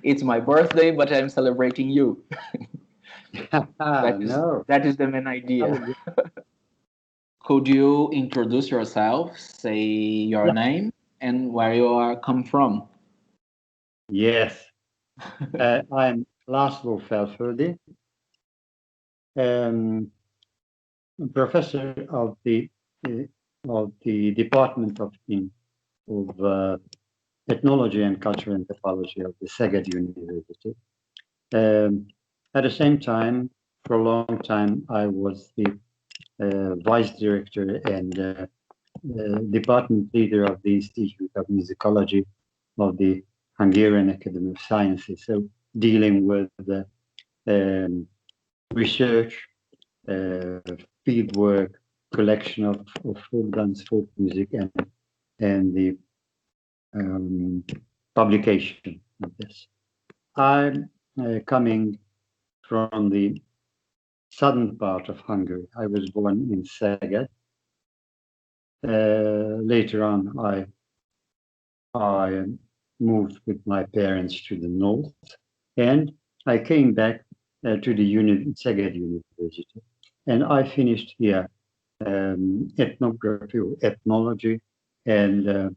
It's my birthday, but I'm celebrating you. That is No. that is the main idea. Oh, Could you introduce yourself, say your yeah. name, and where you are come from? Yes. I'm László Felföldi, um, professor uh, of the Department of Ethnology and Cultural Anthropology of the Szeged University. Um, at the same time, for a long time, I was the vice director and department leader of the Institute of Musicology of the Hungarian Academy of Sciences. So dealing with the research, uh, field work, collection of folk dance, folk music, and the um, publication of this. I'm coming from the southern part of Hungary. I was born in Szeged. Later on, I moved with my parents to the north, and I came back to the Szeged University, and I finished here ethnography or ethnology and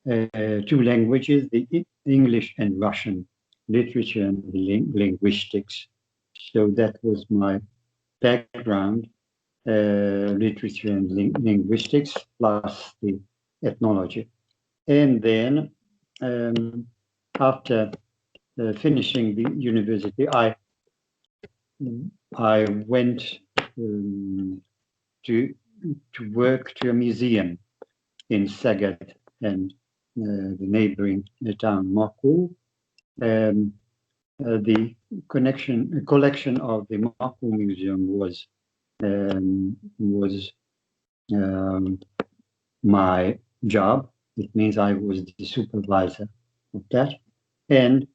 two languages, the English and Russian literature and linguistics. So that was my background, literature and linguistics plus the ethnology. And then after finishing the university, I went to work to a museum in Szeged and the neighboring town Makó. The collection of the Makó Museum was my job. It means I was the supervisor of that, and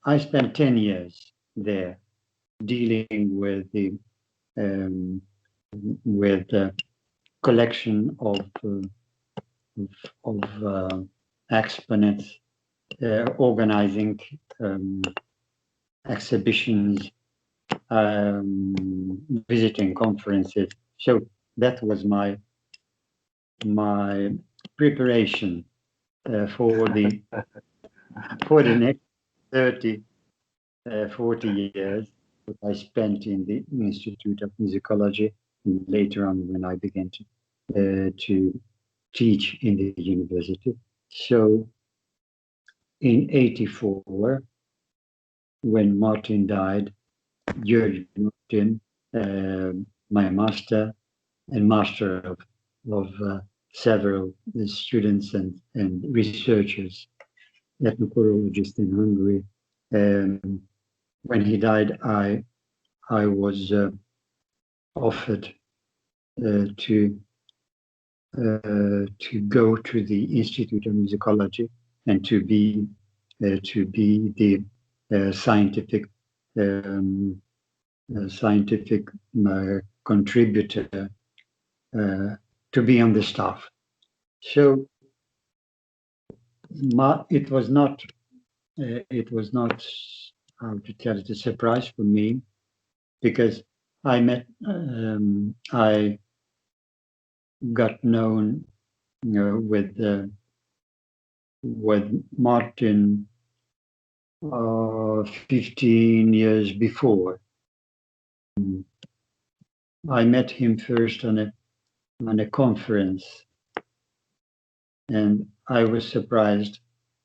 I spent 10 years there dealing um, with the collection of exponents, organizing exhibitions, visiting conferences. So that was my preparation for the next 30, 40 years that I spent in the Institute of Musicology, and later on when I began to teach in the university. So in '84, when Martin died, George Martin, my master and master of several students and researchers, ethnochorologists in Hungary. When he died, I was offered to go to the Institute of Musicology and to be the scientific contributor, to be on the staff. So it was not how to tell it, a surprise for me, because I got known, with Martin 15 years before. I met him first on a conference, and I was surprised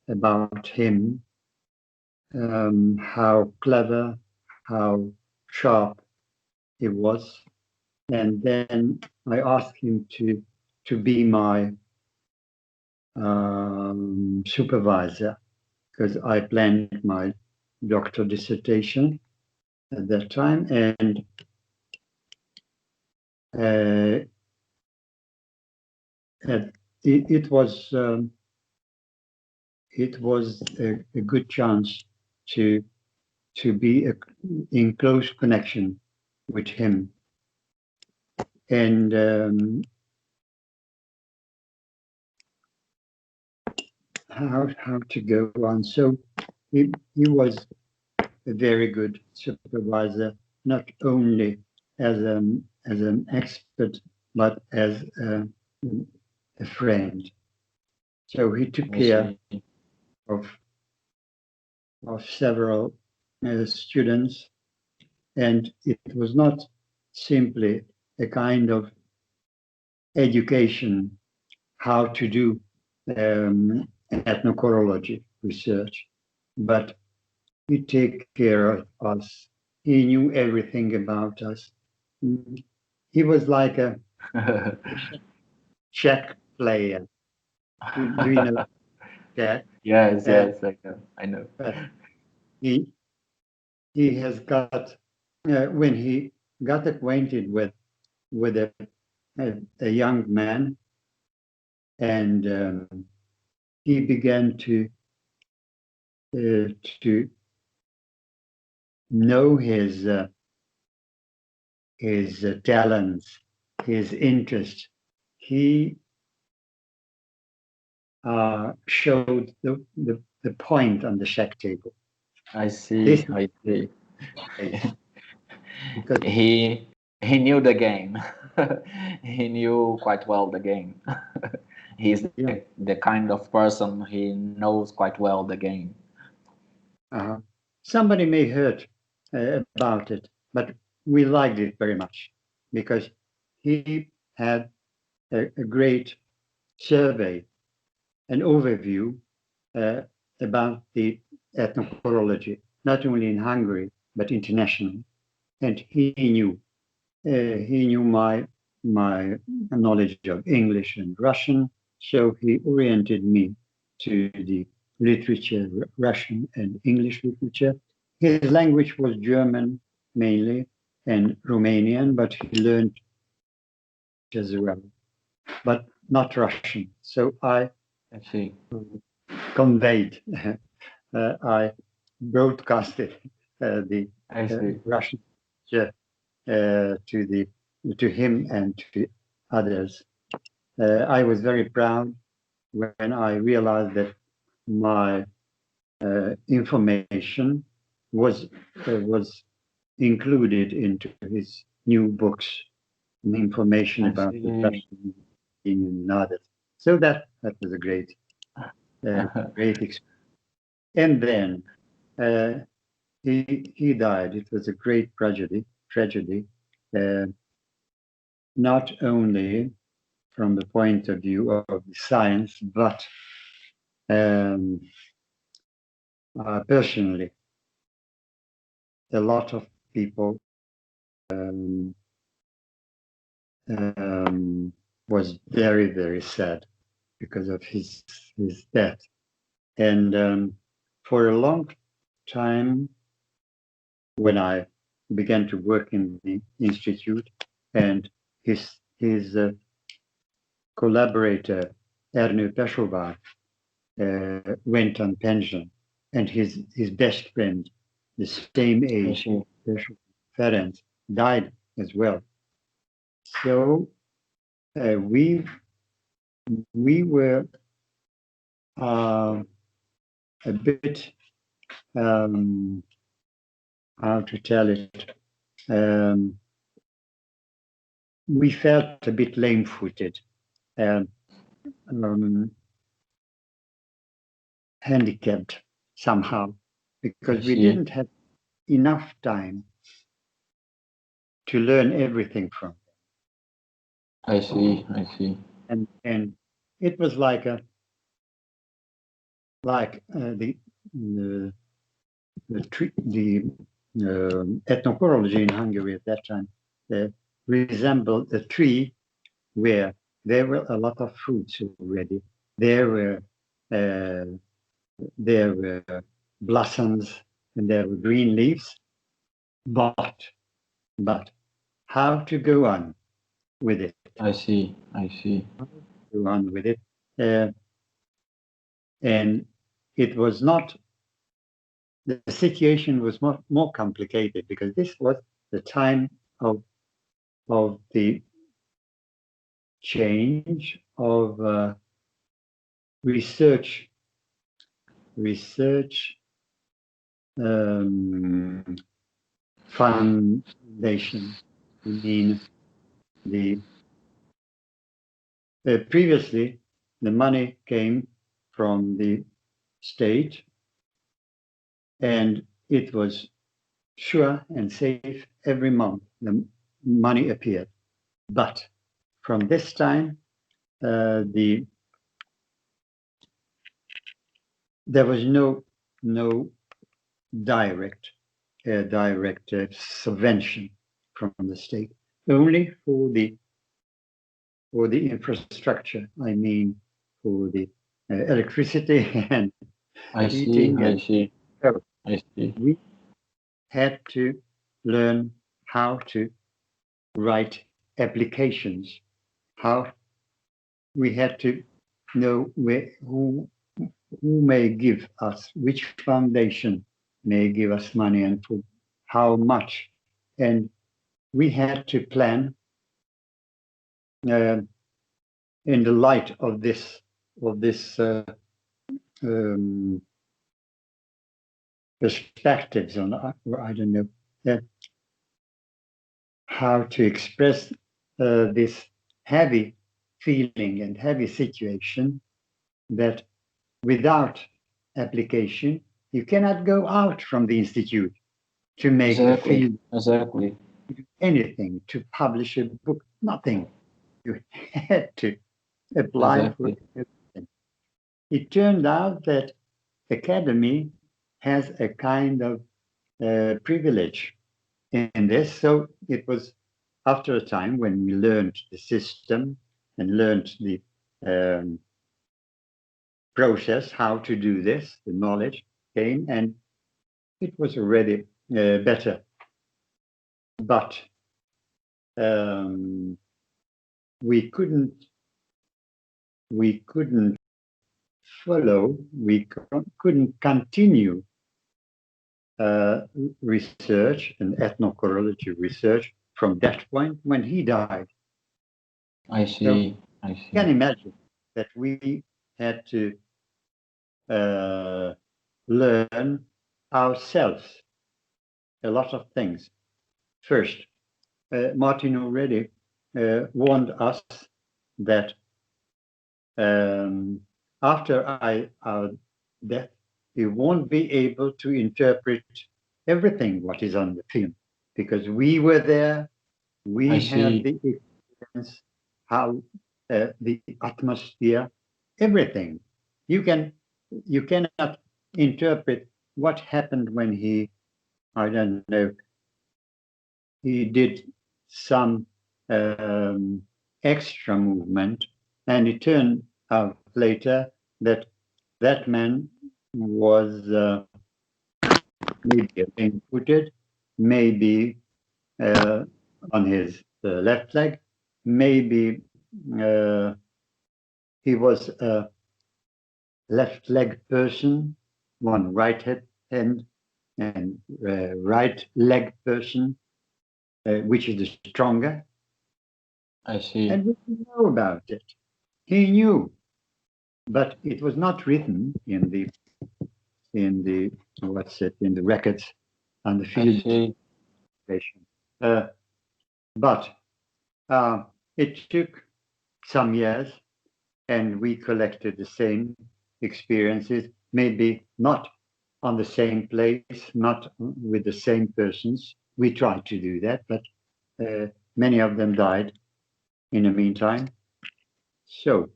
about him, how clever, how sharp he was. And then I asked him to be my supervisor, because I planned my doctoral dissertation at that time, and uh, it was a good chance to be in close connection with him, and how to go on. So he was a very good supervisor, not only as an expert, but as a friend. So he took care of several students, and it was not simply a kind of education how to do ethnochorology research, but he take care of us. He knew everything about us. He was like a Czech player. Do you know that? Yes, yes, I know. But he has got when he got acquainted with a young man, and he began to know his talents, his interest. He showed the point on the check table. I see. I see. Because he knew the game. He knew quite well the game. He's the kind of person he knows quite well the game. Somebody may hurt about it, but we liked it very much because he had a great survey, an overview about the ethnochorology, not only in Hungary, but internationally. And he knew my knowledge of English and Russian, so he oriented me to the literature, Russian and English literature. His language was German mainly and Romanian, but he learned as well, but not Russian. So I see. Conveyed, I broadcasted the Russian to him and to others. I was very proud when I realized that my information was included into his new books, information about the Russian Union and others. So that was a great experience. And then he died. It was a great tragedy. Not only from the point of view of science, but personally, a lot of people was very, very sad because of his death. And for a long time, when I began to work in the institute, and his collaborator Ernő Pessovar went on pension, and his best friend, the same age, Ferenc, died as well. So we were a bit how to tell it. We felt a bit lame-footed, handicapped somehow, because we didn't have enough time to learn everything from them. I see. And it was like the ethnochorology in Hungary at that time resembled a tree where there were a lot of fruits already. There were blossoms and there were green leaves, but how to go on with it? I see. Go on with it, and it was not. The situation was more complicated because this was the time of the change of research research foundation. I mean, previously the money came from the state, and it was sure and safe every month. The money appeared, but from this time, there was no direct subvention from the state, only for the infrastructure. I mean, for the electricity and heating. I see. We had to learn how to write applications. How we had to know who may give us, which foundation may give us money and for how much. And we had to plan in the light of this perspectives on, I don't know, how to express this heavy feeling and heavy situation that without application, you cannot go out from the institute to make a film, anything, to publish a book, nothing. You had to apply for everything. It turned out that academy has a kind of privilege in this. So it was after a time when we learned the system and learned the process, how to do this, the knowledge came, and it was already better. But we couldn't follow, we couldn't continue research and ethnochorology research from that point when he died. I see. So I see. you can imagine that we had to learn ourselves a lot of things. First, Martin already warned us that after our death, we won't be able to interpret everything what is on the film, because we were there, we had the experience, how the atmosphere, everything. You cannot interpret what happened when he, I don't know, he did some extra movement, and it turned out later that that man was maybe barefooted, maybe on his left leg, maybe he was a left leg person, one right hand and right leg person, which is the stronger. I see. And we didn't know about it. He knew, but it was not written in the records on the field station. But it took some years, and we collected the same experiences, maybe not on the same place, not with the same persons. We tried to do that, but many of them died in the meantime. So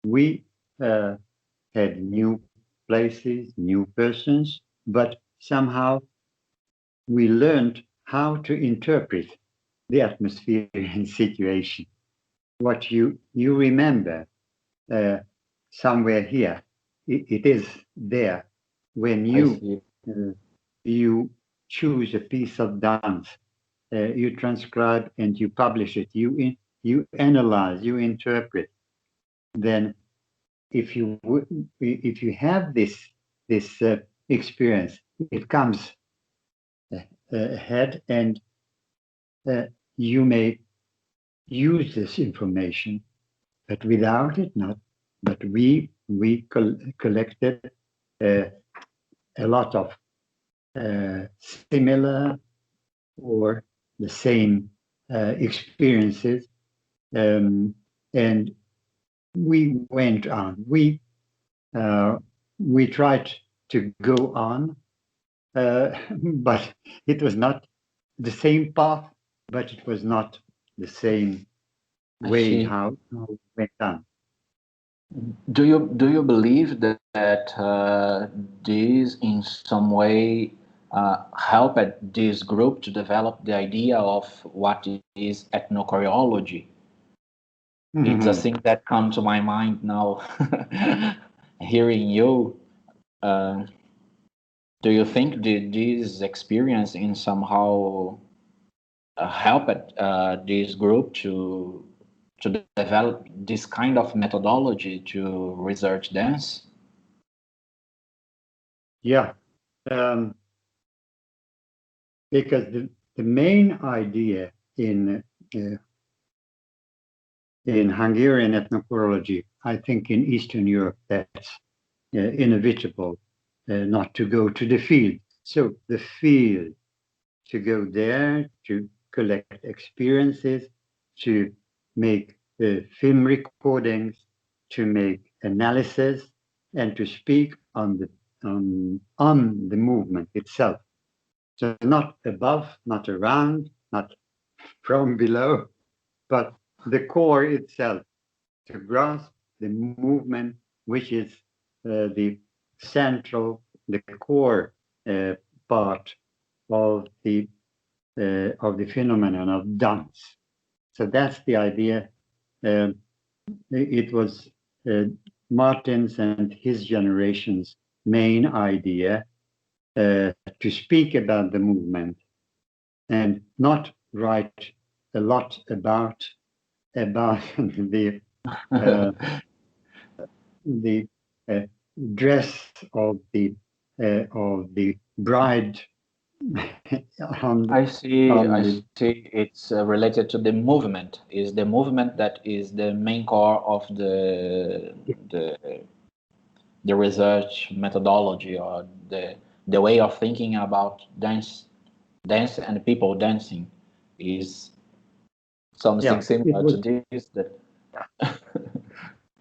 we had new places, new persons, but somehow we learned how to interpret the atmosphere and situation. What you remember somewhere here, it is there. When you you choose a piece of dance, you transcribe and you publish it. You analyze, you interpret. Then, if you have this experience, it comes ahead, and you may use this information, but without it, not. But we collected a lot of similar or the same experiences, and we went on. We tried to go on, but it was not the same path, but it was not the same way how it went on. Do you believe that this in some way helped this group to develop the idea of what is ethnochoreology? It's a thing that comes to my mind now, hearing you. Do you think this experience in somehow helped this group to develop this kind of methodology to research dance? Yeah, because the main idea in Hungarian ethnochoreology, I think in Eastern Europe, that's inevitable not to go to the field. So the field, to go there, to collect experiences, to make film recordings, to make analysis, and to speak on the movement itself. So not above, not around, not from below, but the core itself, to grasp the movement, which is the central, the core part of the phenomenon of dance. So that's the idea. It was Martin's and his generation's main idea to speak about the movement and not write a lot about the dress of the bride. I see. It's related to the movement. Is the movement that is the main core of the research methodology, or the way of thinking about dance and people dancing is something similar to this. That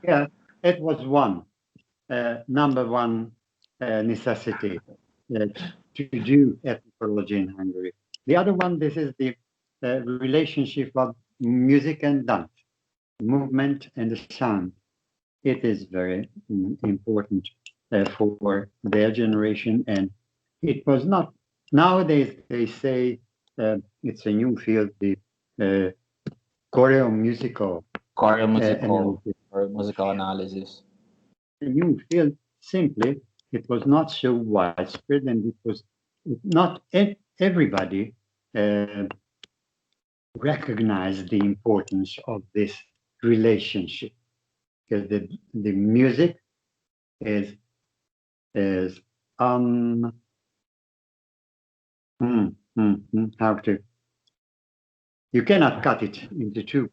yeah, it was number one necessity to do ethnochoreology in Hungary. The other one, this is the relationship of music and dance, movement and the sound. It is very important for their generation, and it was not. Nowadays they say it's a new field, the choreomusical analysis. A new field. Simply, it was not so widespread, and it was not everybody recognized the importance of this relationship, because the music is how to, you cannot cut it into two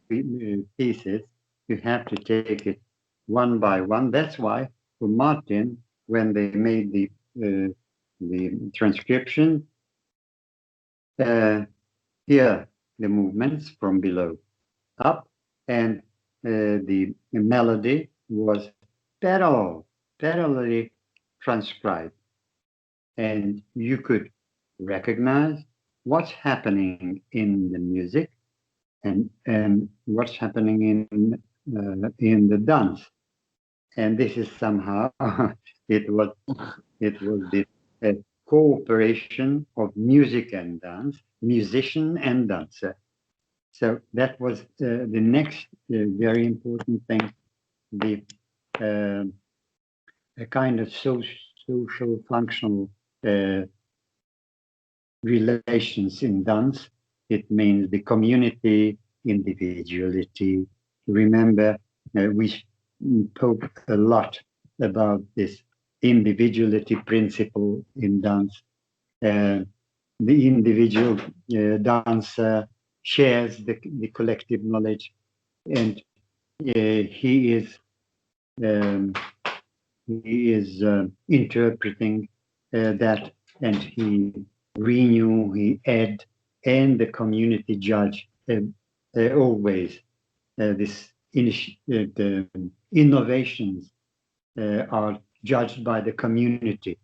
pieces. You have to take it one by one. That's why for Martin, when they made the transcription, here the movements from below up, and the melody was parallelly transcribed, and you could recognize what's happening in the music and what's happening in the dance. And this is somehow it was the cooperation of music and dance, musician and dancer. So that was the next very important thing, the a kind of social functional relations in dance. It means the community, individuality. Remember, we spoke a lot about this individuality principle in dance. The individual dancer shares the collective knowledge, and he is he is interpreting that, and he renew, he add, and the community judge always the innovations are judged by the community.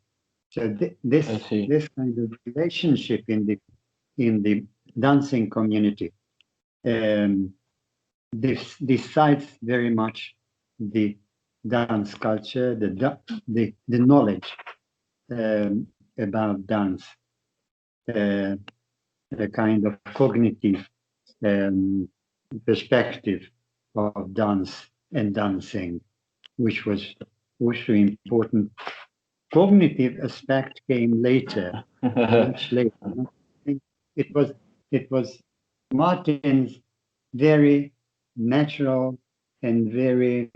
So I see. this kind of relationship in the dancing community this decides very much the dance culture, the knowledge about dance, a kind of cognitive um, perspective of dance and dancing, which was also important. Cognitive aspect came later, much later. I think it was Martin's very natural and very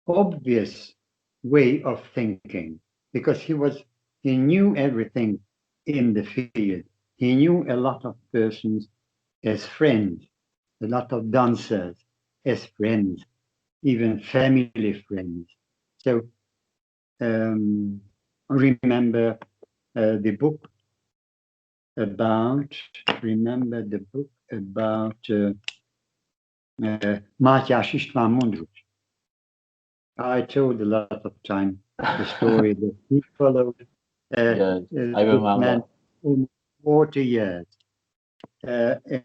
obvious way of thinking, because he knew everything in the field. He knew a lot of persons as friends, a lot of dancers as friends, even family friends. So remember the book about Mátyás István Mondrucs. I told a lot of time the story that he followed Yes, I this remember. man almost 40 years,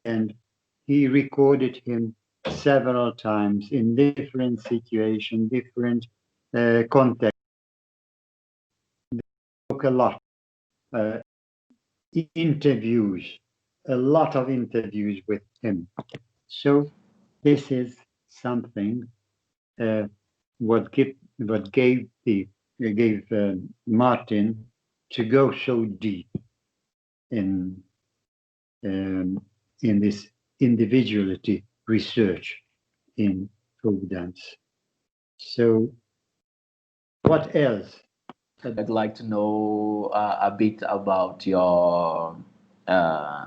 and he recorded him several times in different situations, different contexts. Took a lot interviews, a lot of interviews with him. So this is something what gave Martin to go so deep in this individuality research in folk dance. So what else? I'd like to know a bit about your uh,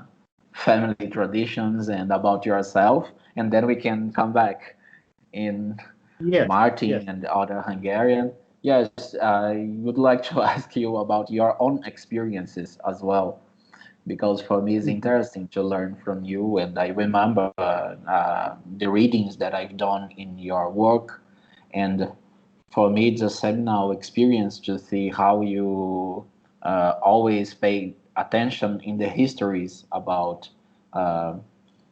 family traditions and about yourself, and then we can come back in Yes, Martin yes. and other Hungarian. Yes, I would like to ask you about your own experiences as well, because for me it's Mhm. interesting to learn from you. And I remember the readings that I've done in your work, and for me it's a seminal experience to see how you always pay attention in the histories about. Uh,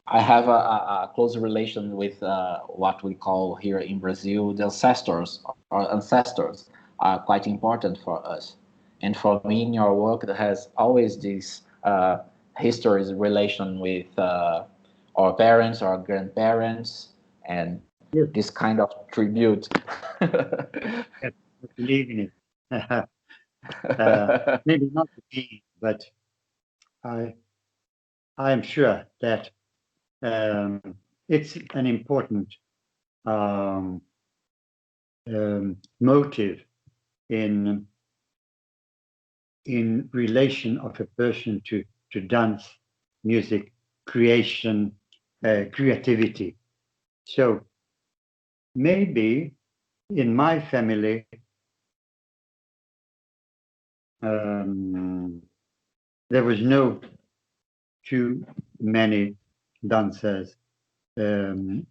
I have a close relation with what we call here in Brazil the ancestors. Our ancestors are quite important for us, and for me, in your work, there has always this history's relation with our parents, our grandparents, and Yes, this kind of tribute. yes, I believe in it. Maybe not me, but I I am sure that um, it's an important um, motive in relation of a person to dance, music, creation, creativity. So maybe in my family, um, there was no too many dancers and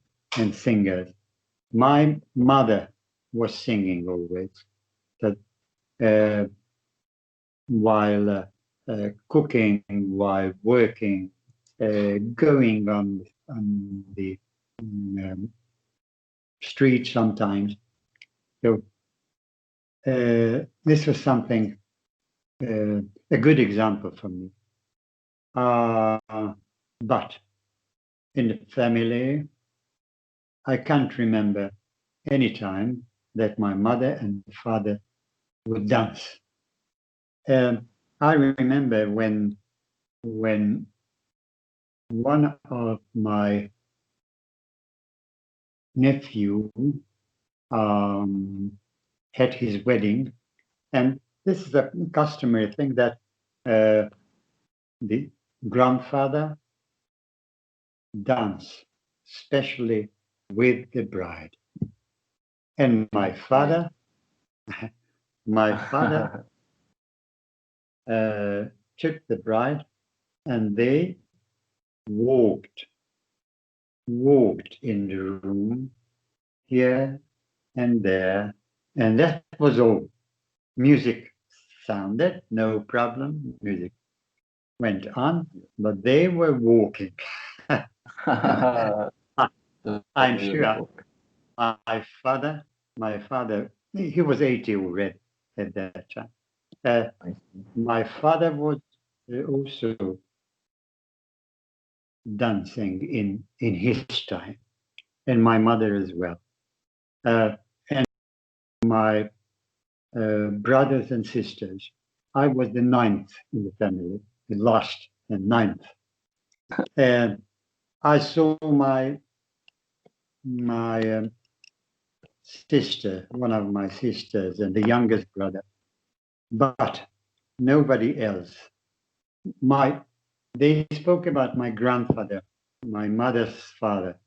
singers. My mother was singing always, that while cooking, while working, going on the um, street sometimes. So this was something, a good example for me. But in the family, I can't remember any time that my mother and father would dance. I remember when one of my nephew had his wedding, and this is a customary thing that the grandfather dance, especially with the bride, and my father My father took the bride and they walked in the room here and there, and that was all. Music sounded, no problem. Music went on, but they were walking. I'm sure Beautiful. my father, he was 80 already at that time. I see. My father was also dancing in his time, and my mother as well. And my brothers and sisters, I was the ninth in the family, the last and ninth. And I saw my sister, one of my sisters, and the youngest brother, but nobody else. They spoke about my grandfather, my mother's father.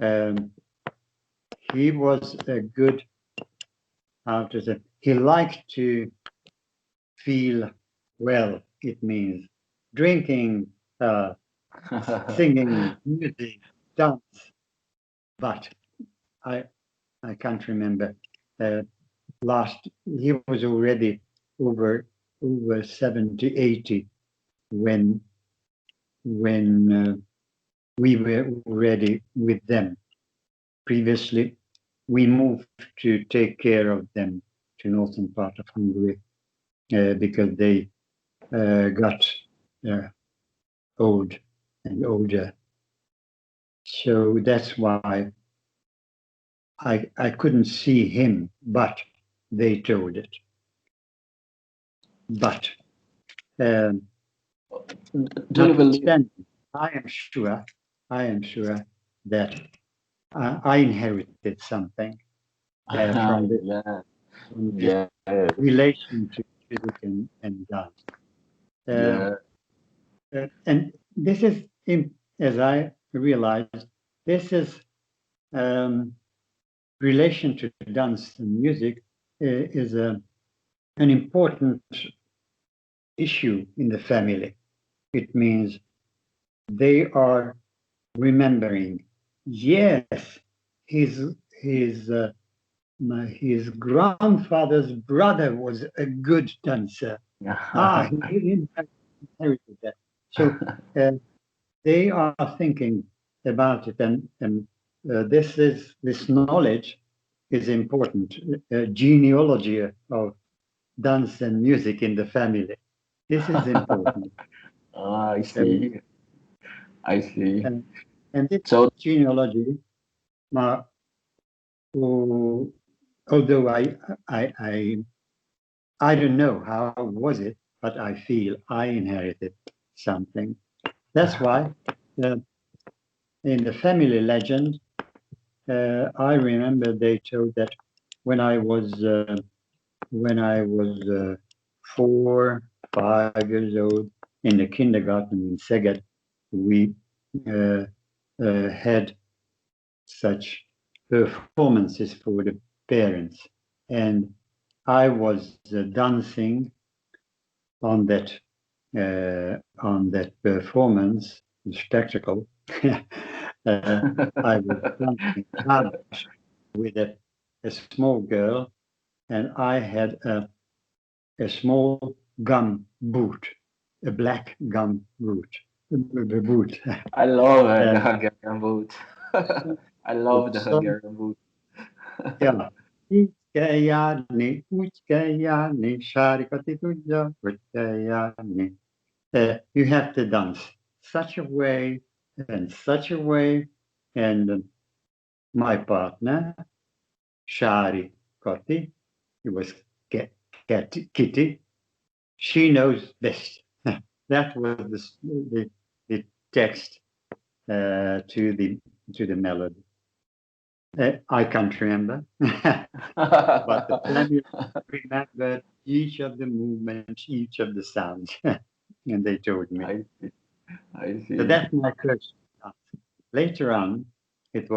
Um, he was a good, how to say, he liked to feel well. It means drinking, singing, music, dance. But I I can't remember. Uh, he was already over 70, 80 when we were already with them. Previously, we moved to take care of them to northern part of Hungary because they got old and older. So that's why I couldn't see him, but they told it. But Do you believe? notwithstanding, I am sure that I inherited something from Yeah, this yeah, relation to music and dance. Uh, yeah. and this is, as I realized, this is relation to dance and music is an important issue in the family. It means they are remembering, yes, his his his grandfather's brother was a good dancer. He inherited that. So they are thinking about it, and this knowledge is important. Genealogy of dance and music in the family. This is important. I Um, see. I see. and, and this So, genealogy, uh, although I don't know how was it, but I feel I inherited something. That's why uh, in the family legend, I remember they told that when I was when I was 4, 5 years old in the kindergarten in Szeged, we uh, had such performances for the parents, and I was dancing on that performance spectacle. I was dancing with a small girl, and I had a small gum boot, a black gum boot. I love the And Hungarian boot. I the love the song, Hungarian boot. yeah. Úgy kell járni, úgy kell járni, Sárikati tudja, hogy kell járni. You have to dance such a way and such a way. And my partner, Shari Koti, it was Kitty, she knows best. That was the text to the melody. I can't remember, but the family remembered each of the movements, each of the sounds, and they told me. I see. I So see. that's my first dance. Later on, it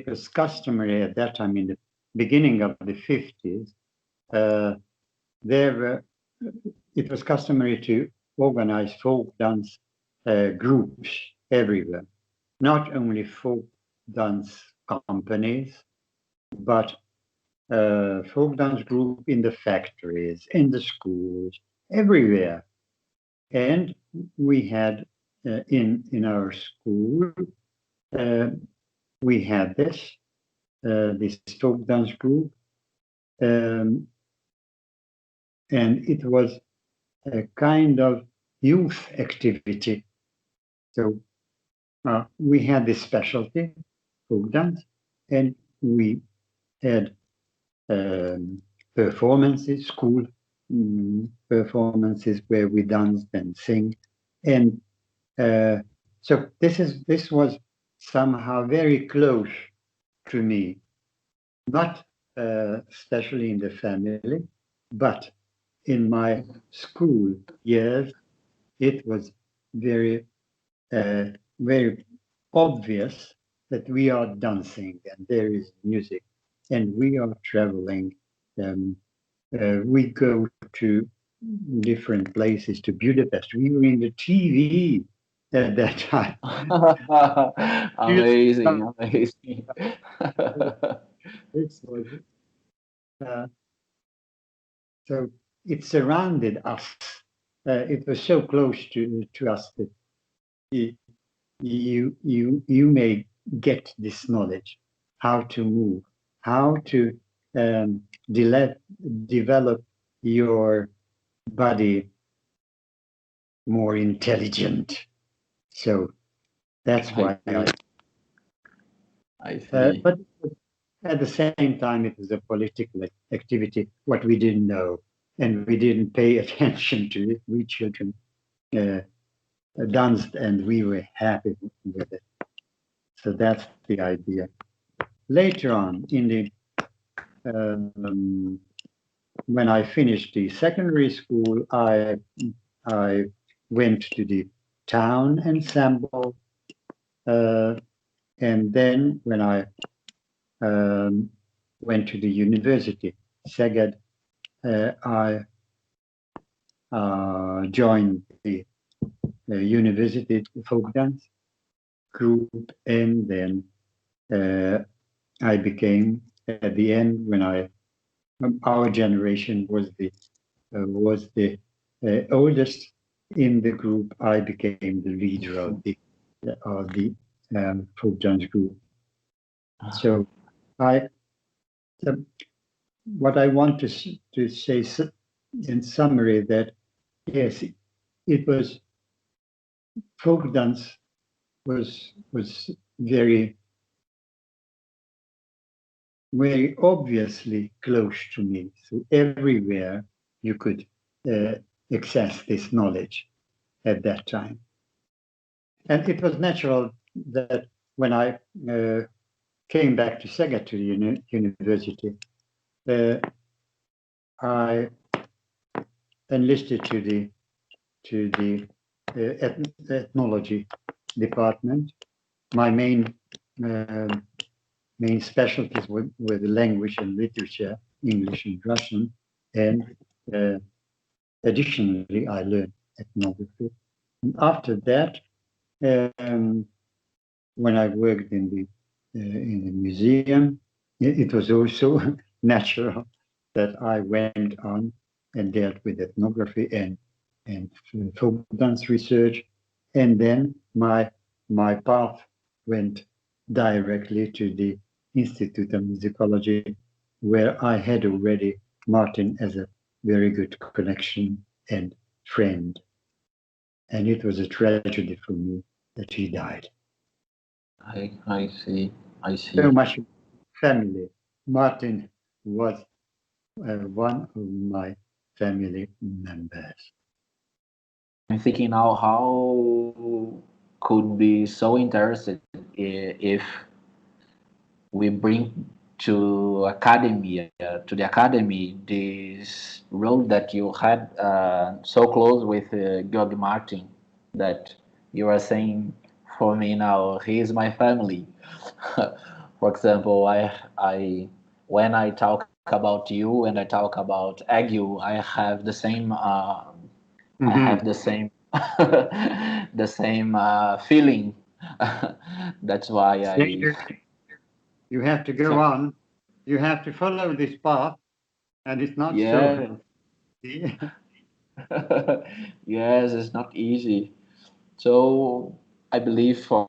was customary at that time beginning of the 50s, there were, it was customary to organize folk dance groups everywhere, not only folk dance companies, but folk dance group in the factories, in the schools, everywhere. And we had in our school, uh, we had this folk dance group, um, and it was a kind of youth activity. So we had this specialty, folk dance, and we had performances, school performances where we danced and sing, and so this was somehow very close to me, not especially in the family, but in my school years, it was very very obvious that we are dancing and there is music and we are traveling. We go to different places, to Budapest. We were in the TV at that time. Amazing, amazing. This was uh, so it surrounded us. It was so close to us that you may get this knowledge, how to move, how to develop your body more intelligent. So that's I why see. I see. but at the same time, it was a political activity, what we didn't know, and we didn't pay attention to it. We children uh, danced and we were happy with it. So that's the idea. Later on, in the when I finished the secondary school, I went to the town ensemble, and then when I went to the university, Szeged, I joined the university folk dance group, and then I became at the end when our generation was the oldest in the group. I became the leader of the folk dance group. So I what I want to say in summary that yes, it was folk dance was very very obviously close to me. So everywhere you could uh, access this knowledge at that time. And it was natural that when I came back to Szeged to the university, I enlisted to the ethnology department. My main specialties were the language and literature, English and Russian, and additionally, I learned ethnography. And after that, when I worked in the museum, it was also natural that I went on and dealt with ethnography and folk dance research, and then my path went directly to the Institute of Musicology, where I had already Martin as a very good connection and friend. And it was a tragedy for me that he died. I see. I So see. much family. Martin was one of my family members. I'm thinking now how could be so interested if we bring to the academy this role that you had so close with Georg Martin that you are saying for me now he is my family. For example, I when I talk about you and I talk about ague, I have the same the same feeling. That's why It's I dangerous. You have to go so, on. You have to follow this path, and it's not so yeah. easy. Yes, it's not easy. So I believe for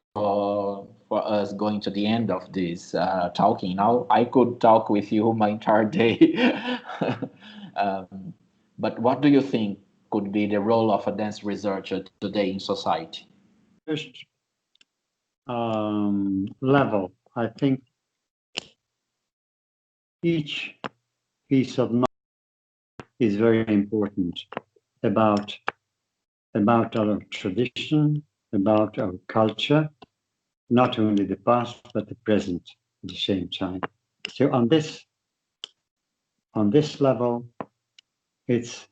us going to the end of this talking now, I could talk with you my entire day. um, but what do you think could be the role of a dance researcher today in society? First level, I think each piece of knowledge is very important about our tradition, about our culture, not only the past but the present at the same time. So on this level, it's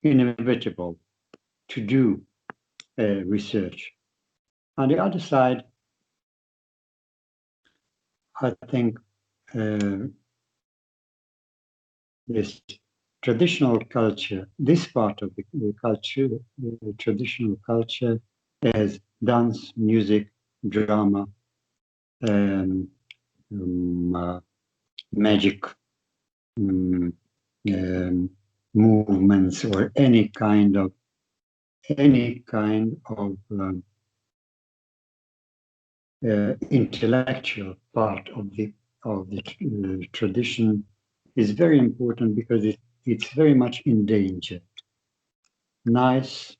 inevitable to do research. On the other side, I think this traditional culture, this part of the culture, the traditional culture, as dance, music, drama, um, magic, um, um, movements, or any kind of intellectual part of the tradition is very important because it's very much in danger. Nice,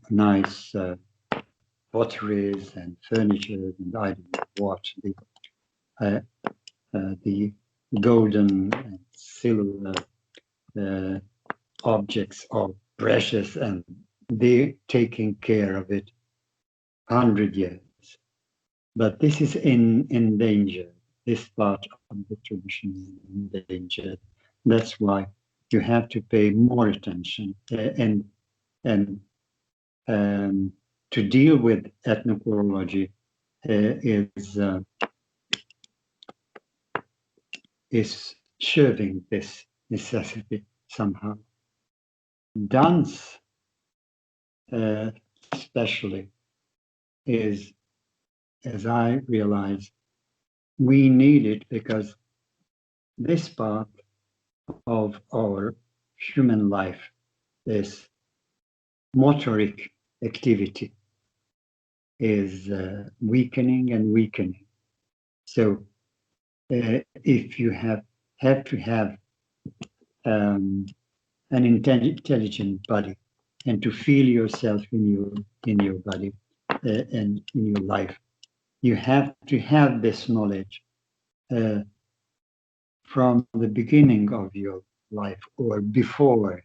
nice potteries and furniture and I don't know what uh, the golden and silver uh, objects are precious and they're taking care of it 100 years. But this is in danger. This part of the tradition is in danger. That's why you have to pay more attention and to deal with ethnochorology is serving this necessity somehow. Dance, uh, especially, is, as I realize, we need it because this part of our human life, this motoric activity, is weakening and weakening. So if you have to have an intelligent body and to feel yourself in your body and in your life, you have to have this knowledge uh, from the beginning of your life or before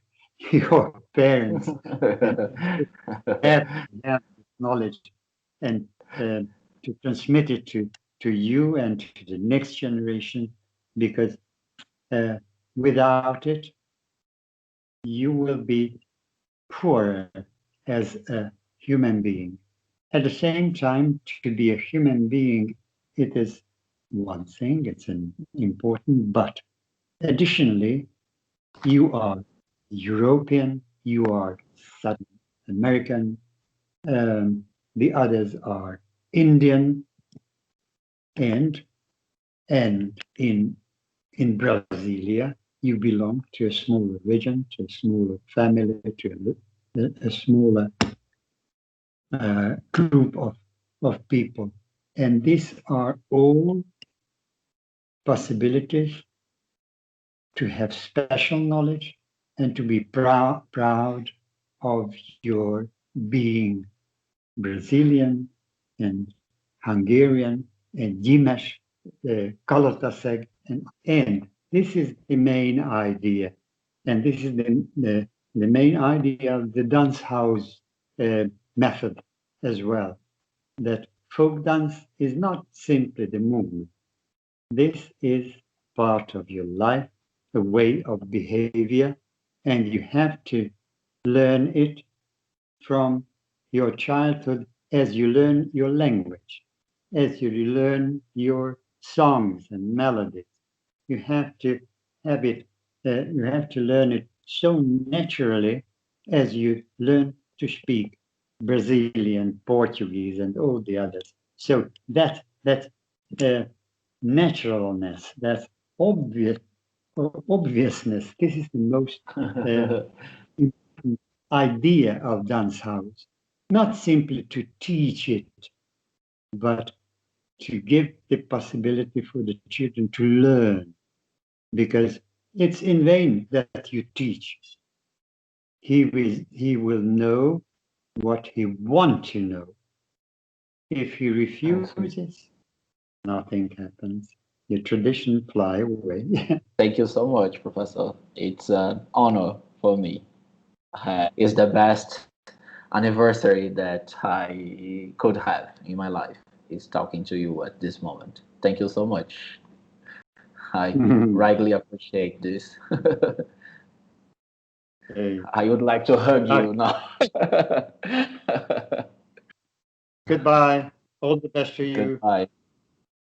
your parents have to have this knowledge and to transmit it to you and to the next generation because uh, without it you will be poorer as a human being. At the same time, to be a human being, it is one thing, it's an important, but additionally, you are European, you are South American, the others are Indian, and in Brasilia, you belong to a smaller region, to a smaller family, to a smaller group of people. And these are all possibilities to have special knowledge and to be proud of your being Brazilian and Hungarian and Dimash, Kalataszeg, and this is the main idea. And this is the main idea of the dance house method as well, that folk dance is not simply the movement. This is part of your life, a way of behavior, and you have to learn it from your childhood as you learn your language, as you learn your songs and melodies. you have to have it, you have to learn it so naturally as you learn to speak Brazilian, Portuguese, and all the others. So that naturalness, that obviousness, this is the most important idea of dance house. Not simply to teach it, but to give the possibility for the children to learn, because it's in vain that you teach. He will know what he wants to know. If he refuses, nothing happens. The tradition fly away. Thank you so much, Professor. It's an honor for me. It's the best anniversary that I could have in my life. Is talking to you at this moment. Thank you so much. I greatly appreciate this. Hey. I would like to hug Bye. you now. Goodbye. All the best to you. Goodbye.